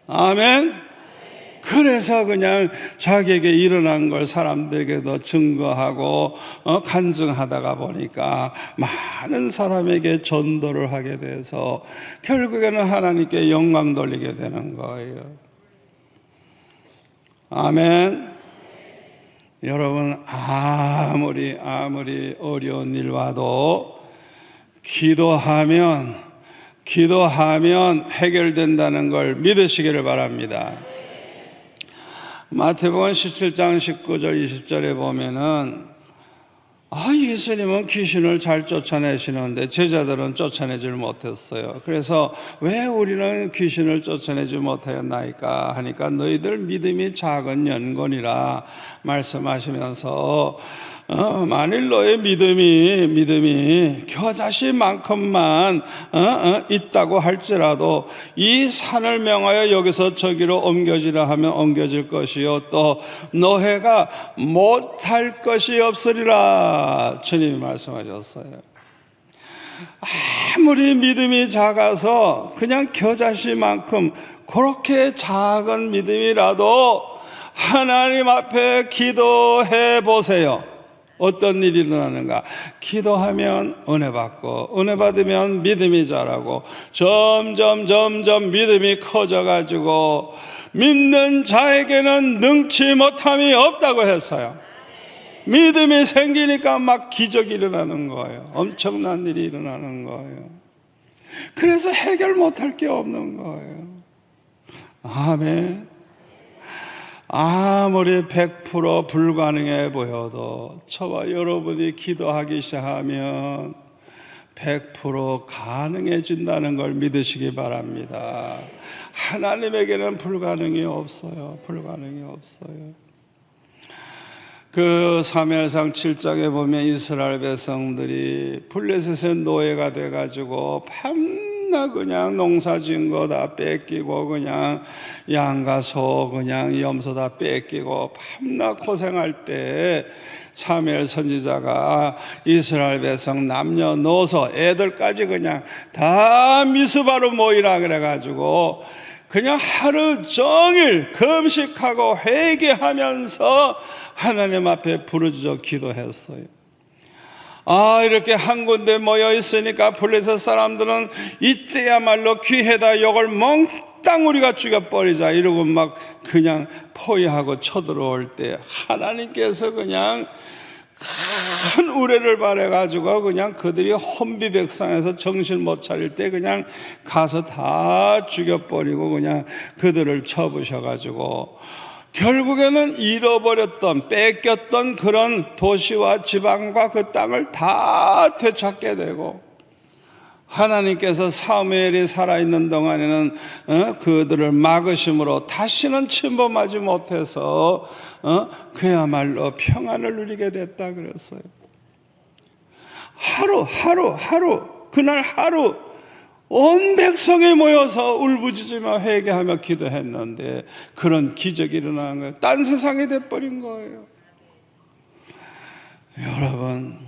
아멘. 그래서 그냥 자기에게 일어난 걸 사람들에게도 증거하고 간증하다가 보니까 많은 사람에게 전도를 하게 돼서 결국에는 하나님께 영광 돌리게 되는 거예요. 아멘. 여러분, 아무리 어려운 일 와도 기도하면 해결된다는 걸 믿으시기를 바랍니다. 마태복음 17장 19절 20절에 보면은 예수님은 귀신을 잘 쫓아내시는데 제자들은 쫓아내질 못했어요. 그래서 왜 우리는 귀신을 쫓아내지 못하였나이까 하니까 너희들 믿음이 작은 연곤이라 말씀하시면서 만일 너의 믿음이 겨자씨만큼만 있다고 할지라도 이 산을 명하여 여기서 저기로 옮겨지라 하면 옮겨질 것이요 또 너희가 못할 것이 없으리라 주님이 말씀하셨어요. 아무리 믿음이 작아서 그냥 겨자씨만큼 그렇게 작은 믿음이라도 하나님 앞에 기도해 보세요. 어떤 일이 일어나는가? 기도하면 은혜 받고 은혜 받으면 믿음이 자라고 점점 믿음이 커져가지고 믿는 자에게는 능치 못함이 없다고 했어요. 믿음이 생기니까 막 기적이 일어나는 거예요. 엄청난 일이 일어나는 거예요. 그래서 해결 못할 게 없는 거예요. 아멘. 아무리 100% 불가능해 보여도 저와 여러분이 기도하기 시작하면 100% 가능해진다는 걸 믿으시기 바랍니다. 하나님에게는 불가능이 없어요. 불가능이 없어요. 그 사무엘상 7장에 보면 이스라엘 백성들이 블레셋의 노예가 돼가지고 밤낮 밤낮 그냥 농사 지은 거 다 뺏기고 그냥 양과 소 그냥 염소 다 뺏기고 밤낮 고생할 때 사무엘 선지자가 이스라엘 백성 남녀노소 애들까지 그냥 다 미스바로 모이라 그래가지고 그냥 하루 종일 금식하고 회개하면서 하나님 앞에 부르짖어 기도했어요. 이렇게 한 군데 모여 있으니까 블레셋 사람들은 이때야말로 기회다, 이걸 몽땅 우리가 죽여버리자 이러고 막 그냥 포위하고 쳐들어올 때 하나님께서 그냥 큰 우레를 발해가지고 그냥 그들이 혼비백산해서 정신 못 차릴 때 그냥 가서 다 죽여버리고 그냥 그들을 쳐부셔가지고 결국에는 잃어버렸던 뺏겼던 그런 도시와 지방과 그 땅을 다 되찾게 되고, 하나님께서 사무엘이 살아있는 동안에는 그들을 막으심으로 다시는 침범하지 못해서 그야말로 평안을 누리게 됐다 그랬어요. 하루 그날 하루 온 백성이 모여서 울부짖으며 회개하며 기도했는데 그런 기적이 일어나는 거예요. 딴 세상이 돼버린 거예요. 여러분,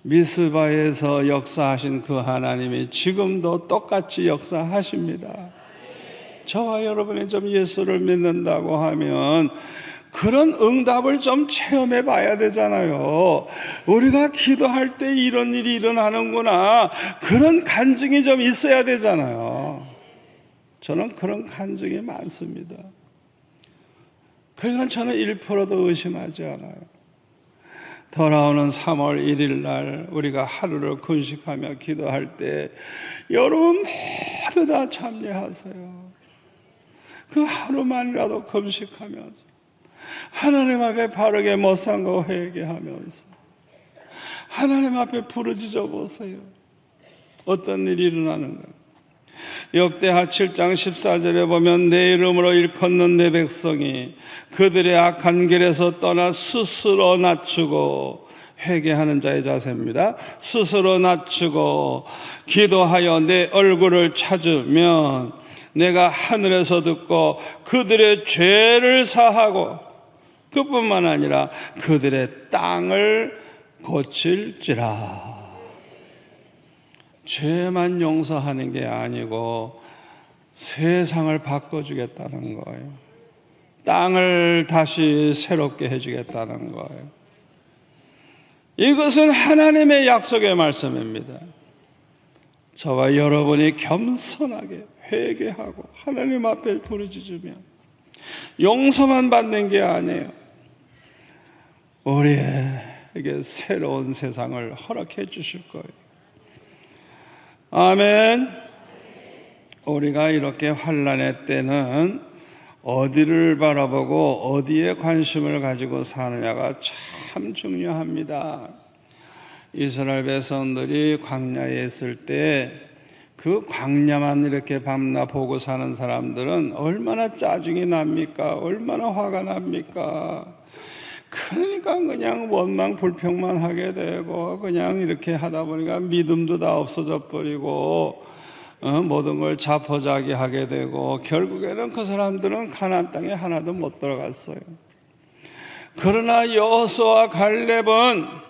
미스바에서 역사하신 그 하나님이 지금도 똑같이 역사하십니다. 저와 여러분이 좀 예수를 믿는다고 하면 그런 응답을 좀 체험해 봐야 되잖아요. 우리가 기도할 때 이런 일이 일어나는구나, 그런 간증이 좀 있어야 되잖아요. 저는 그런 간증이 많습니다. 그러니까 저는 1%도 의심하지 않아요. 돌아오는 3월 1일 날 우리가 하루를 금식하며 기도할 때 여러분 모두 다 참여하세요. 그 하루만이라도 금식하면서 하나님 앞에 바르게 못 산 거 회개하면서 하나님 앞에 부르짖어 보세요. 어떤 일이 일어나는가. 역대하 7장 14절에 보면 내 이름으로 일컫는 내 백성이 그들의 악한 길에서 떠나 스스로 낮추고, 회개하는 자의 자세입니다. 스스로 낮추고 기도하여 내 얼굴을 찾으면 내가 하늘에서 듣고 그들의 죄를 사하고, 그뿐만 아니라 그들의 땅을 고칠지라. 죄만 용서하는 게 아니고 세상을 바꿔주겠다는 거예요. 땅을 다시 새롭게 해주겠다는 거예요. 이것은 하나님의 약속의 말씀입니다. 저와 여러분이 겸손하게 회개하고 하나님 앞에 부르짖으면 용서만 받는 게 아니에요. 우리에게 새로운 세상을 허락해 주실 거예요. 아멘. 우리가 이렇게 환난의 때는 어디를 바라보고 어디에 관심을 가지고 사느냐가 참 중요합니다. 이스라엘 백성들이 광야에 있을 때 그 광야만 이렇게 밤낮 보고 사는 사람들은 얼마나 짜증이 납니까? 얼마나 화가 납니까? 그러니까 그냥 원망 불평만 하게 되고 그냥 이렇게 하다 보니까 믿음도 다 없어져 버리고 모든 걸 자포자기하게 되고 결국에는 그 사람들은 가나안 땅에 하나도 못 들어갔어요. 그러나 여호수아와 갈렙은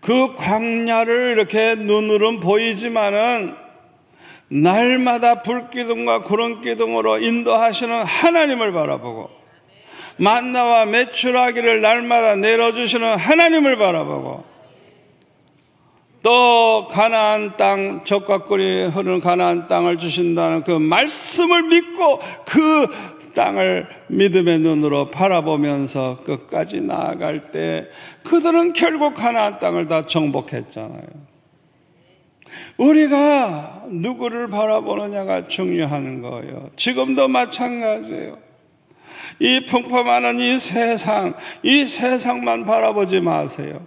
그 광야를 이렇게 눈으로는 보이지만은 날마다 불기둥과 구름기둥으로 인도하시는 하나님을 바라보고, 만나와 메추라기를 날마다 내려주시는 하나님을 바라보고, 또 가나안 땅, 젖과 꿀이 흐르는 가나안 땅을 주신다는 그 말씀을 믿고 그 땅을 믿음의 눈으로 바라보면서 끝까지 나아갈 때 그들은 결국 가나안 땅을 다 정복했잖아요. 우리가 누구를 바라보느냐가 중요한 거예요. 지금도 마찬가지예요. 이 풍파많은 이 세상만 바라보지 마세요.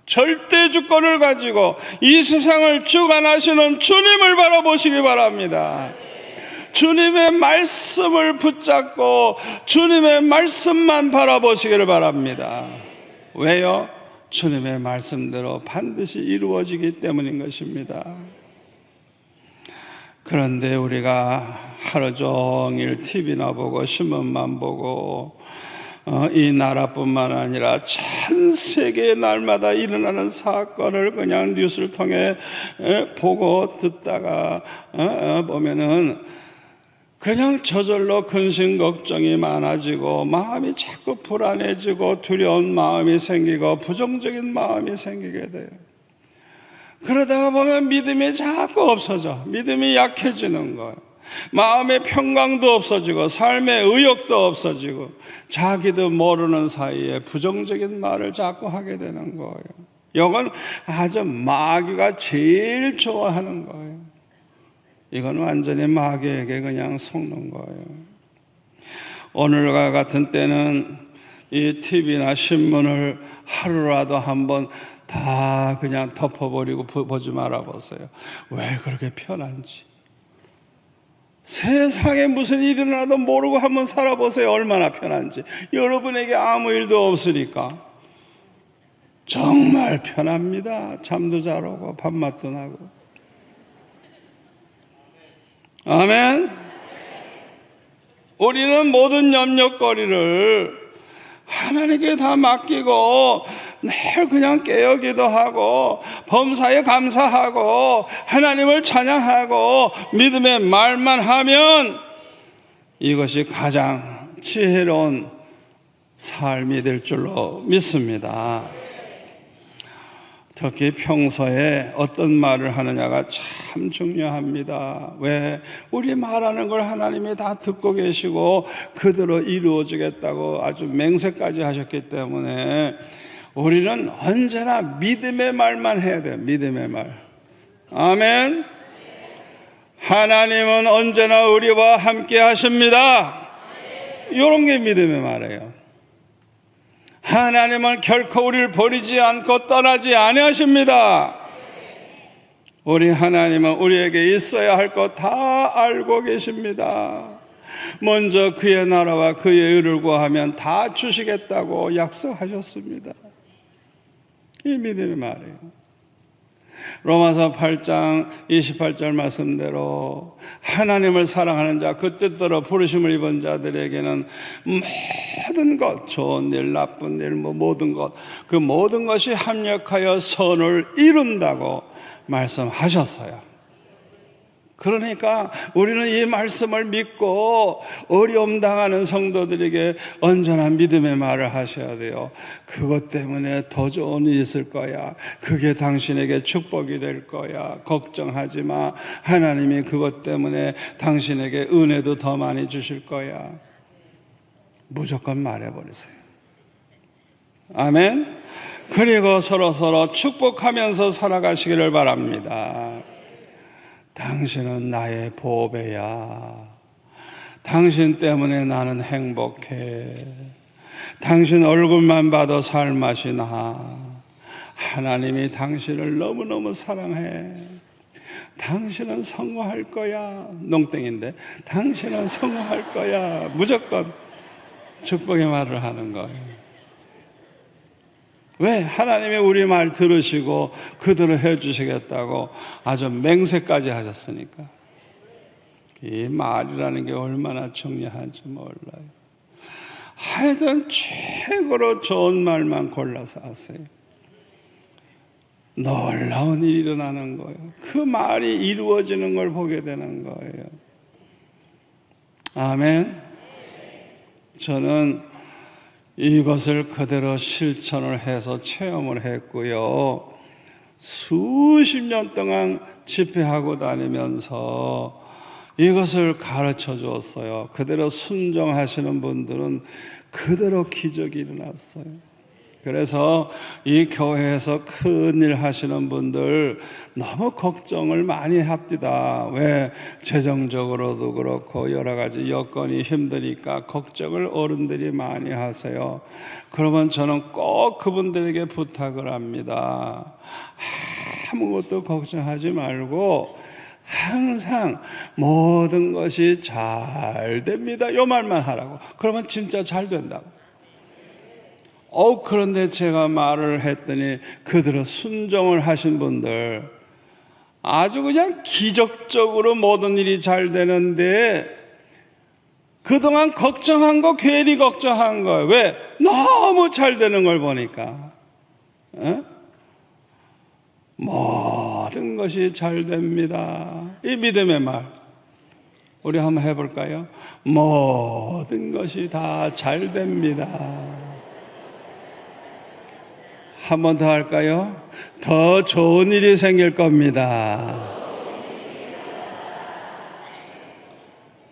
절대 주권을 가지고 이 세상을 주관하시는 주님을 바라보시기 바랍니다. 주님의 말씀을 붙잡고 주님의 말씀만 바라보시기를 바랍니다. 왜요? 주님의 말씀대로 반드시 이루어지기 때문인 것입니다. 그런데 우리가 하루 종일 TV나 보고 신문만 보고 이 나라뿐만 아니라 전 세계 날마다 일어나는 사건을 그냥 뉴스를 통해 보고 듣다가 보면은 그냥 저절로 근심 걱정이 많아지고 마음이 자꾸 불안해지고 두려운 마음이 생기고 부정적인 마음이 생기게 돼요. 그러다가 보면 믿음이 자꾸 없어져. 믿음이 약해지는 거예요. 마음의 평강도 없어지고 삶의 의욕도 없어지고 자기도 모르는 사이에 부정적인 말을 자꾸 하게 되는 거예요. 이건 아주 마귀가 제일 좋아하는 거예요. 이건 완전히 마귀에게 그냥 속는 거예요. 오늘과 같은 때는 이 TV나 신문을 하루라도 한번 다 그냥 덮어버리고 보지 말아보세요. 왜 그렇게 편한지. 세상에 무슨 일이 일어나도 모르고 한번 살아보세요. 얼마나 편한지. 여러분에게 아무 일도 없으니까 정말 편합니다. 잠도 잘 오고 밥맛도 나고. 아멘. 우리는 모든 염려거리를 하나님께 다 맡기고 늘 그냥 깨어 기도하고 범사에 감사하고 하나님을 찬양하고 믿음의 말만 하면 이것이 가장 지혜로운 삶이 될 줄로 믿습니다. 특히 평소에 어떤 말을 하느냐가 참 중요합니다. 왜? 우리 말하는 걸 하나님이 다 듣고 계시고 그대로 이루어지겠다고 아주 맹세까지 하셨기 때문에 우리는 언제나 믿음의 말만 해야 돼요. 믿음의 말. 아멘. 하나님은 언제나 우리와 함께 하십니다. 이런 게 믿음의 말이에요. 하나님은 결코 우리를 버리지 않고 떠나지 아니하십니다. 우리 하나님은 우리에게 있어야 할 것 다 알고 계십니다. 먼저 그의 나라와 그의 의를 구하면 다 주시겠다고 약속하셨습니다. 이 믿음의 말이에요. 로마서 8장 28절 말씀대로 하나님을 사랑하는 자, 그 뜻대로 부르심을 입은 자들에게는 모든 것, 좋은 일, 나쁜 일, 모든 것, 그 모든 것이 합력하여 선을 이룬다고 말씀하셨어요. 그러니까 우리는 이 말씀을 믿고 어려움 당하는 성도들에게 언제나 믿음의 말을 하셔야 돼요. 그것 때문에 더 좋은 일이 있을 거야. 그게 당신에게 축복이 될 거야. 걱정하지 마. 하나님이 그것 때문에 당신에게 은혜도 더 많이 주실 거야. 무조건 말해버리세요. 아멘. 그리고 서로 축복하면서 살아가시기를 바랍니다. 당신은 나의 보배야. 당신 때문에 나는 행복해. 당신 얼굴만 봐도 살맛이 나. 하나님이 당신을 너무너무 사랑해. 당신은 성공할 거야. 농땡인데 당신은 성공할 거야. 무조건 축복의 말을 하는 거예요. 왜? 하나님이 우리 말 들으시고 그대로 해주시겠다고 아주 맹세까지 하셨으니까. 이 말이라는 게 얼마나 중요한지 몰라요. 하여튼 최고로 좋은 말만 골라서 하세요. 놀라운 일이 일어나는 거예요. 그 말이 이루어지는 걸 보게 되는 거예요. 아멘. 저는 이것을 그대로 실천을 해서 체험을 했고요. 수십 년 동안 집회하고 다니면서 이것을 가르쳐 주었어요. 그대로 순종하시는 분들은 그대로 기적이 일어났어요. 그래서 이 교회에서 큰일 하시는 분들 너무 걱정을 많이 합니다. 왜? 재정적으로도 그렇고 여러 가지 여건이 힘드니까 걱정을 어른들이 많이 하세요. 그러면 저는 꼭 그분들에게 부탁을 합니다. 아무것도 걱정하지 말고 항상 모든 것이 잘 됩니다. 이 말만 하라고. 그러면 진짜 잘 된다고. 그런데 제가 말을 했더니 그대로 순종을 하신 분들 아주 그냥 기적적으로 모든 일이 잘 되는데 그동안 걱정한 거 괜히 걱정한 거예요. 왜? 너무 잘 되는 걸 보니까. 모든 것이 잘 됩니다. 이 믿음의 말 우리 한번 해볼까요? 모든 것이 다 잘 됩니다. 한 번 더 할까요? 더 좋은 일이 생길 겁니다.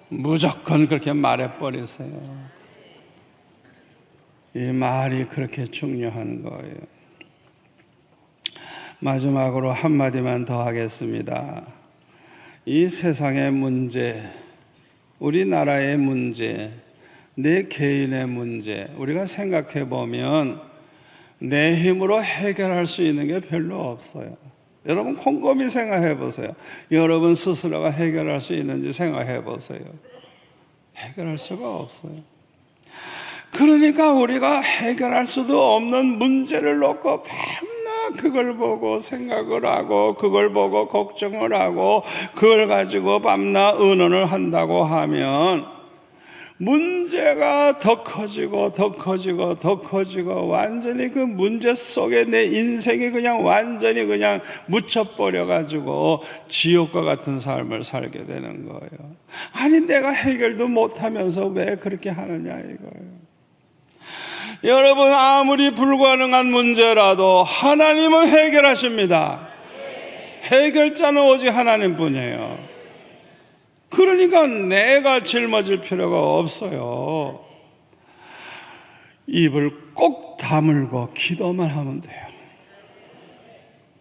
무조건 그렇게 말해버리세요. 이 말이 그렇게 중요한 거예요. 마지막으로 한마디만 더 하겠습니다. 이 세상의 문제, 우리나라의 문제, 내 개인의 문제, 우리가 생각해 보면 내 힘으로 해결할 수 있는 게 별로 없어요. 여러분 곰곰이 생각해 보세요. 여러분 스스로가 해결할 수 있는지 생각해 보세요. 해결할 수가 없어요. 그러니까 우리가 해결할 수도 없는 문제를 놓고 밤낮 그걸 보고 생각을 하고 그걸 보고 걱정을 하고 그걸 가지고 밤낮 의논을 한다고 하면 문제가 더 커지고 더 커지고 더 커지고 완전히 그 문제 속에 내 인생이 그냥 완전히 그냥 묻혀버려 가지고 지옥과 같은 삶을 살게 되는 거예요. 아니 내가 해결도 못하면서 왜 그렇게 하느냐 이거예요. 여러분 아무리 불가능한 문제라도 하나님은 해결하십니다. 해결자는 오직 하나님뿐이에요. 그러니까 내가 짊어질 필요가 없어요. 입을 꼭 다물고 기도만 하면 돼요.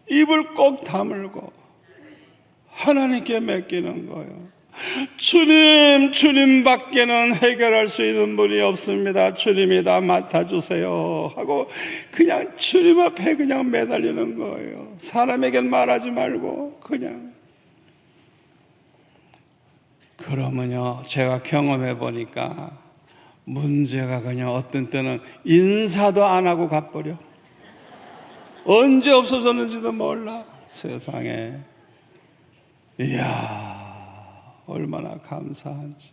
입을 꼭 다물고 하나님께 맡기는 거예요. 주님 밖에는 해결할 수 있는 분이 없습니다. 주님이 다 맡아주세요 하고 그냥 주님 앞에 그냥 매달리는 거예요. 사람에겐 말하지 말고 그냥. 그러면요 제가 경험해 보니까 문제가 그냥 어떤 때는 인사도 안 하고 가버려. 언제 없어졌는지도 몰라. 세상에. 이야 얼마나 감사한지.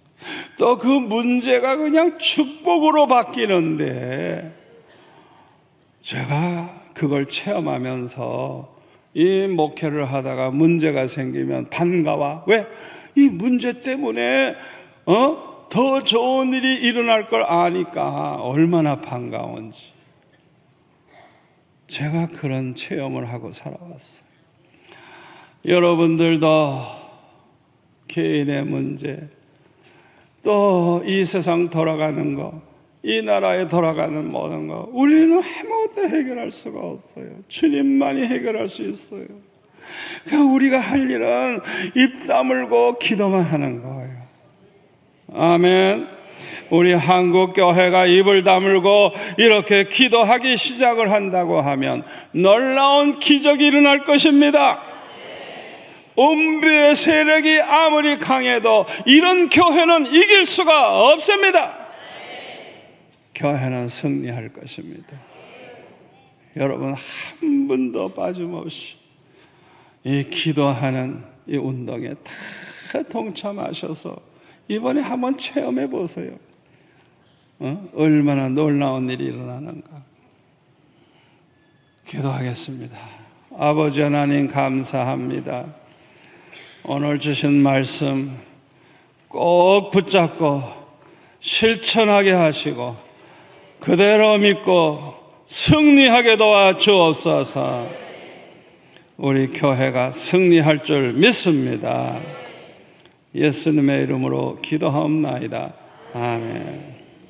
또 그 문제가 그냥 축복으로 바뀌는데 제가 그걸 체험하면서 이 목회를 하다가 문제가 생기면 반가워. 왜? 이 문제 때문에 더 좋은 일이 일어날 걸 아니까 얼마나 반가운지. 제가 그런 체험을 하고 살아왔어요. 여러분들도 개인의 문제, 또 이 세상 돌아가는 거, 이 나라에 돌아가는 모든 거 우리는 아무것도 해결할 수가 없어요. 주님만이 해결할 수 있어요. 그냥 우리가 할 일은 입 다물고 기도만 하는 거예요. 아멘. 우리 한국 교회가 입을 다물고 이렇게 기도하기 시작을 한다고 하면 놀라운 기적이 일어날 것입니다. 음부의 세력이 아무리 강해도 이런 교회는 이길 수가 없습니다. 교회는 승리할 것입니다. 여러분 한 분도 빠짐없이 이 기도하는 이 운동에 다 동참하셔서 이번에 한번 체험해 보세요. 얼마나 놀라운 일이 일어나는가. 기도하겠습니다. 아버지 하나님 감사합니다. 오늘 주신 말씀 꼭 붙잡고 실천하게 하시고 그대로 믿고 승리하게 도와주옵소서. 우리 교회가 승리할 줄 믿습니다. 예수님의 이름으로 기도하옵나이다. 아멘.